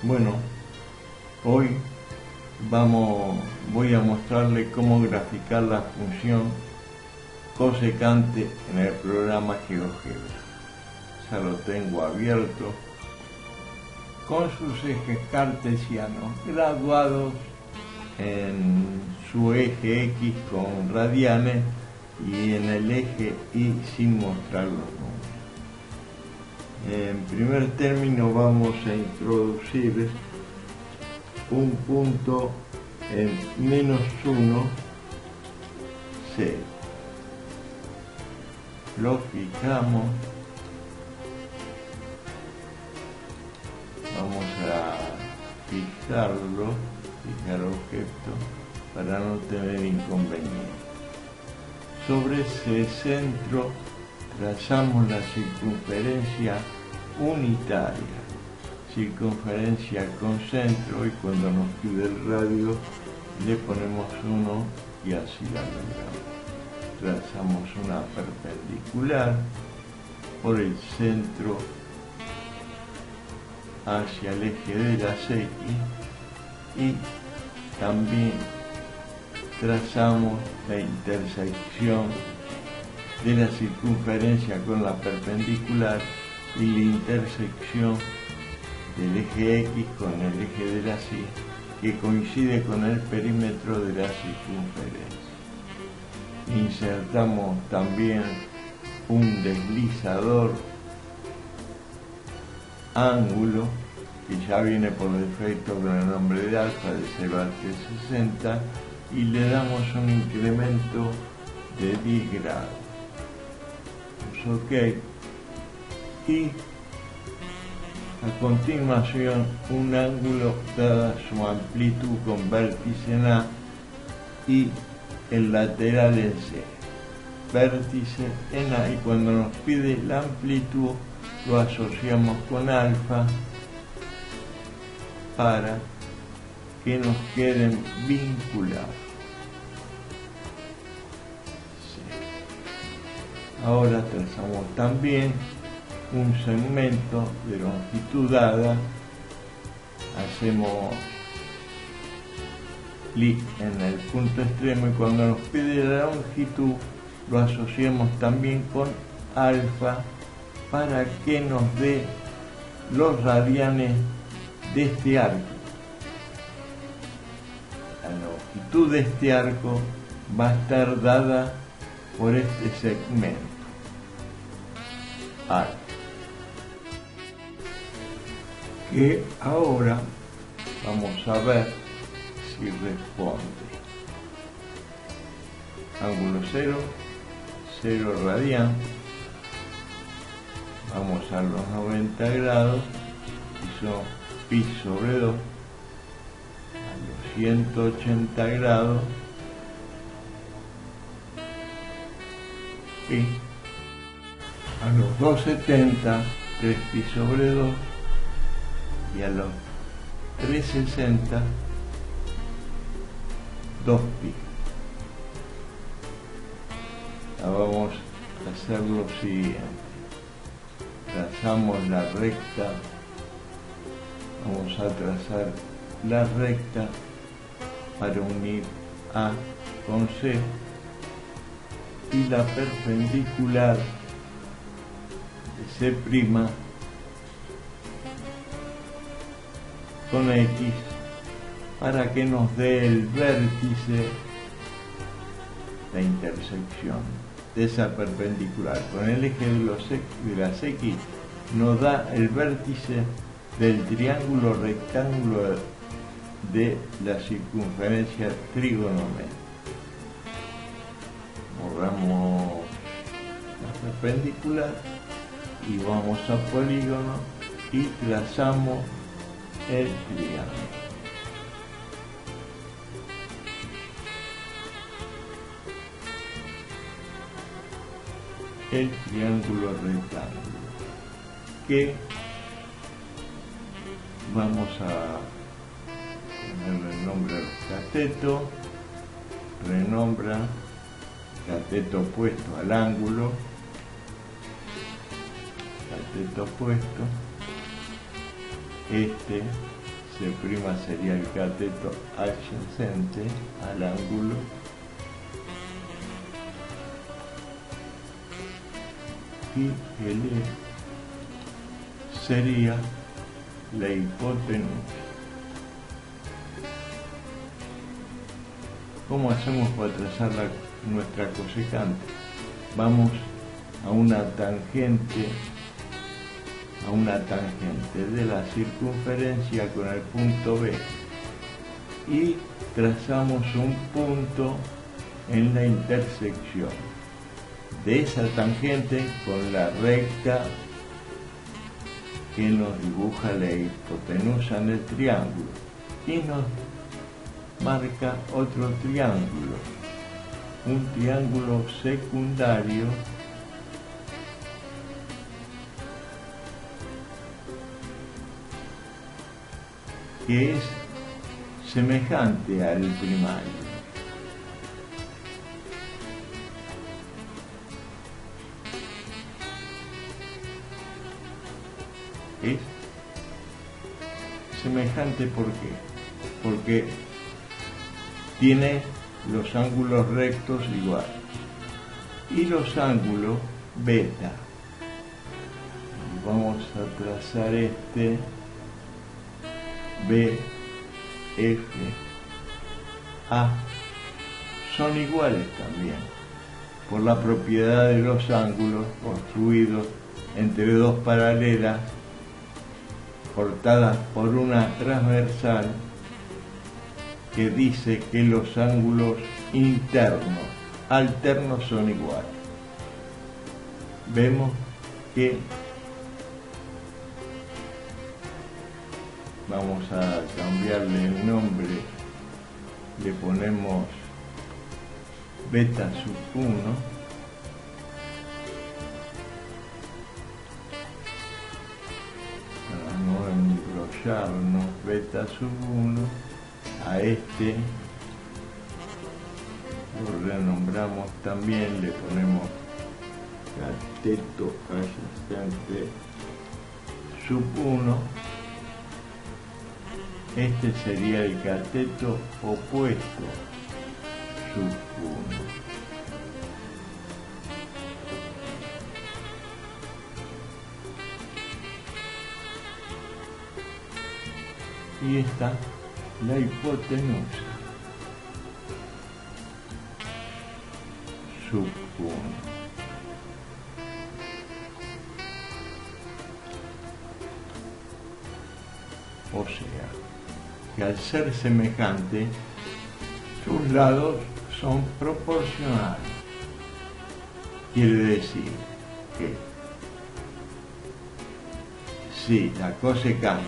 Bueno, hoy voy a mostrarle cómo graficar la función cosecante en el programa GeoGebra. Ya lo tengo abierto con sus ejes cartesianos graduados en su eje X con radianes y en el eje Y sin mostrar los números. En primer término vamos a introducir un punto en -1, 0. Lo fijamos. Vamos a fijar objeto para no tener inconveniente. Sobre ese centro trazamos la circunferencia unitaria, circunferencia con centro, y cuando nos pide el radio le ponemos 1 y así la logramos. Trazamos una perpendicular por el centro hacia el eje de las X y también trazamos la intersección de la circunferencia con la perpendicular y la intersección del eje X con el eje de la Y, que coincide con el perímetro de la circunferencia. Insertamos también un deslizador ángulo que ya viene por defecto con el nombre de alfa, de 0 a 360, y le damos un incremento de 10 grados. OK, y a continuación un ángulo dada su amplitud con vértice en A y el lateral en C, vértice en A, y cuando nos pide la amplitud lo asociamos con alfa para que nos queden vinculados. Ahora trazamos también un segmento de longitud dada, hacemos clic en el punto extremo y cuando nos pide la longitud lo asociamos también con alfa para que nos dé los radianes de este arco. La longitud de este arco va a estar dada por este segmento alfa, que ahora vamos a ver si responde. Ángulo 0, 0 radian, vamos a los 90 grados, y son pi sobre 2, a los 180 grados, pi, a los 270, 3 pi sobre 2, y a los 360, 2 pi. Ahora vamos a hacer lo siguiente. Trazamos la recta, vamos a trazar la recta para unir A con C y la perpendicular de C' con X para que nos dé el vértice, la intersección de esa perpendicular con el eje de las X, nos da el vértice del triángulo rectángulo de la circunferencia trigonométrica. Borramos la perpendicular y vamos a polígono y trazamos el triángulo. El triángulo rectángulo, que vamos a ponerle el nombre al cateto, renombra cateto opuesto al ángulo, cateto opuesto, este C' sería el cateto adyacente al ángulo. Y el E sería la hipotenusa. ¿Cómo hacemos para trazar nuestra cosecante? Vamos a una tangente de la circunferencia con el punto B y trazamos un punto en la intersección de esa tangente con la recta que nos dibuja la hipotenusa en el triángulo y nos marca otro triángulo, un triángulo secundario que es semejante al primario. Es semejante, ¿por qué? Porque tiene los ángulos rectos iguales y los ángulos beta. Y vamos a trazar este B, F, A. Son iguales también por la propiedad de los ángulos construidos entre dos paralelas cortadas por una transversal que dice que los ángulos internos alternos son iguales. Vemos que vamos a cambiarle el nombre, le ponemos beta sub 1 para no enrollarnos. Beta sub 1 a este lo renombramos también, le ponemos cateto adyacente sub 1. Este sería el cateto opuesto sub 1. Y esta la hipotenusa sub 1. O sea, que al ser semejante, sus lados son proporcionales. Quiere decir que si la cosecante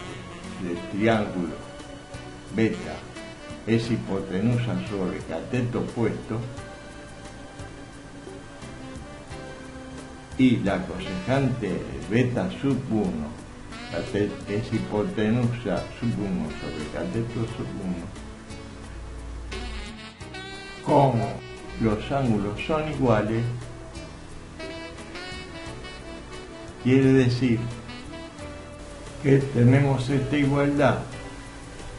del triángulo beta es hipotenusa sobre cateto opuesto y la cosecante de beta sub 1 es hipotenusa sub 1 sobre cateto sub 1, como los ángulos son iguales, quiere decir que tenemos esta igualdad: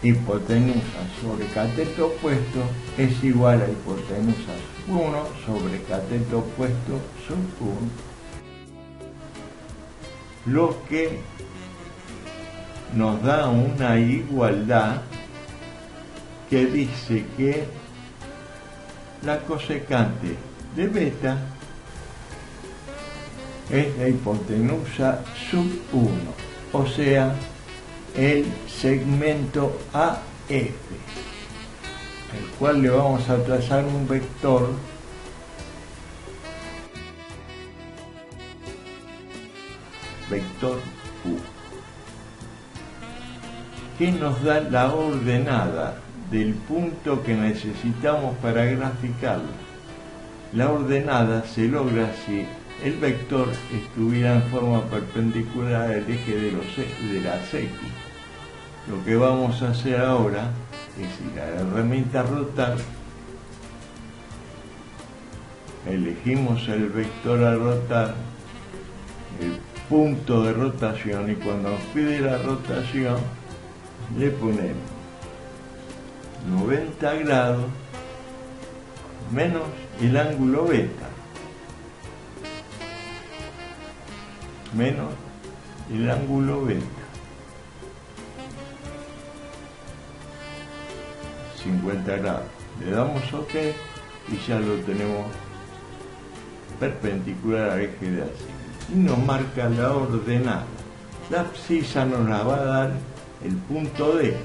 hipotenusa sobre cateto opuesto es igual a hipotenusa sub 1 sobre cateto opuesto sub 1, lo que nos da una igualdad que dice que la cosecante de beta es la hipotenusa sub 1, o sea, el segmento AF, el cual le vamos a trazar un vector U, que nos da la ordenada del punto que necesitamos para graficarlo. La ordenada se logra si el vector estuviera en forma perpendicular al eje de las X. Lo que vamos a hacer ahora es ir a la herramienta rotar, elegimos el vector a rotar, el punto de rotación, y cuando nos pide la rotación le ponemos 90 grados menos el ángulo beta, menos el ángulo beta, 50 grados. Le damos OK y ya lo tenemos perpendicular al eje de abscisa. Y nos marca la ordenada. La abscisa nos la va a dar el punto D.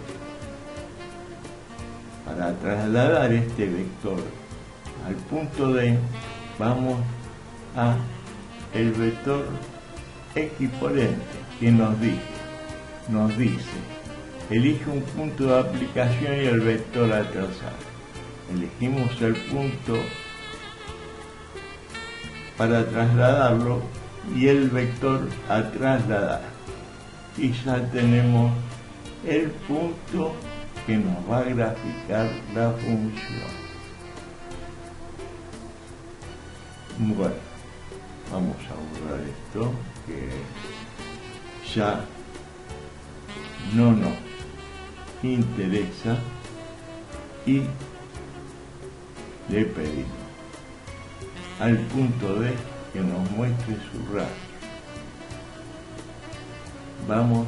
Para trasladar este vector al punto D, vamos a el vector equivalente que nos dice, elige un punto de aplicación y el vector a trazar. Elegimos el punto para trasladarlo y el vector a trasladar. Y ya tenemos el punto que nos va a graficar la función. Bueno, vamos a borrar esto que ya no nos interesa y le pedimos al punto D que nos muestre su rastro. Vamos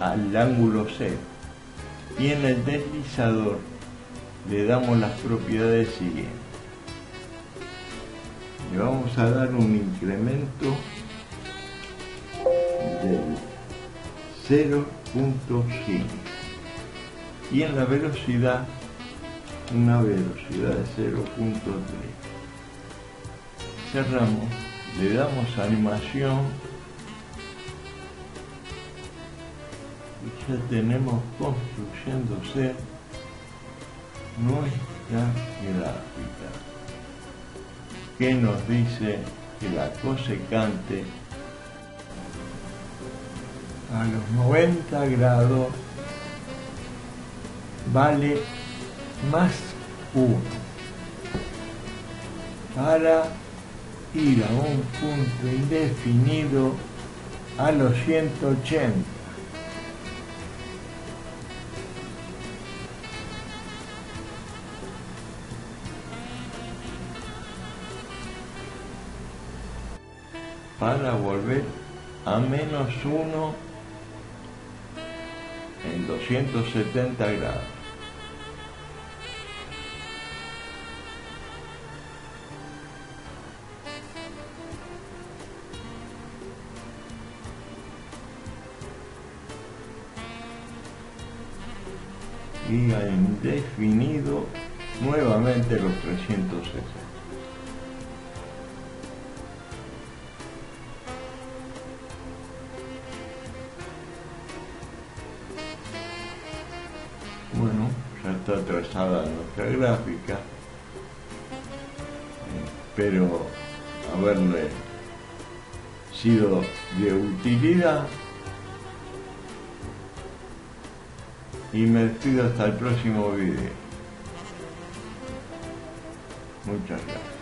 al ángulo cero y en el deslizador le damos las propiedades siguientes. Le vamos a dar un incremento del 0.5 y en la velocidad una velocidad de 0.3. Cerramos, le damos animación y ya tenemos construyéndose nuestra gráfica que nos dice que la cosecante a los 90 grados vale más 1 para ir a un punto indefinido a los 180. Para volver a menos 1 en 270 grados. Y a indefinido nuevamente los 360. Bueno, ya está trazada nuestra gráfica. Espero haberle sido de utilidad y me despido hasta el próximo video. Muchas gracias.